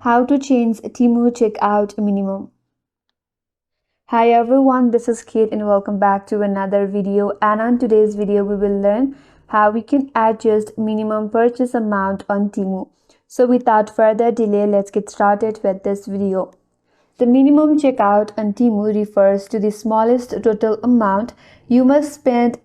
How to change Temu checkout minimum. Hi everyone, this is Kate and welcome back to another video, and on today's video we will learn how we can adjust minimum purchase amount on Temu. So without further delay, let's get started with this video. The minimum checkout on Temu refers to the smallest total amount you must spend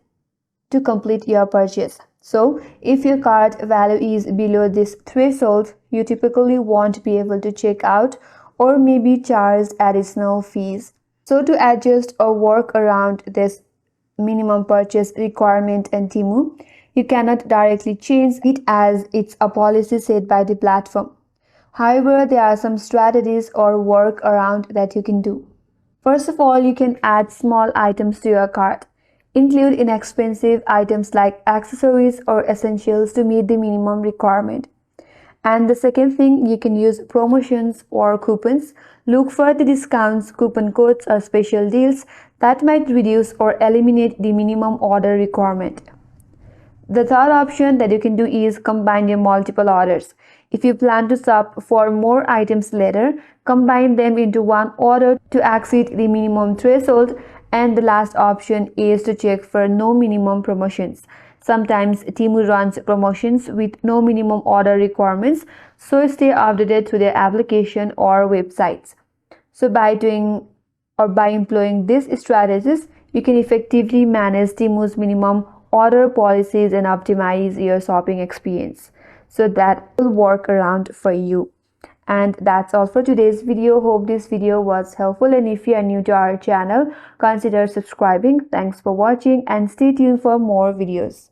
to complete your purchase. So, if your cart value is below this threshold, you typically won't be able to check out or may be charged additional fees. So, to adjust or work around this minimum purchase requirement in Temu, you cannot directly change it as it's a policy set by the platform. However, there are some strategies or work around that you can do. First of all, you can add small items to your cart. Include inexpensive items like accessories or essentials to meet the minimum requirement. And the second thing, you can use promotions or coupons. Look for the discounts, coupon codes, or special deals that might reduce or eliminate the minimum order requirement. The third option that you can do is combine your multiple orders. If you plan to shop for more items later, combine them into one order to exceed the minimum threshold. And the last option is to check for no minimum promotions. Sometimes Temu runs promotions with no minimum order requirements, so stay updated through their application or websites. So by employing these strategies, you can effectively manage Temu's minimum order policies and optimize your shopping experience. So that will work around for you. And that's all for today's video. Hope this video was helpful, and if you are new to our channel, consider subscribing. Thanks for watching and stay tuned for more videos.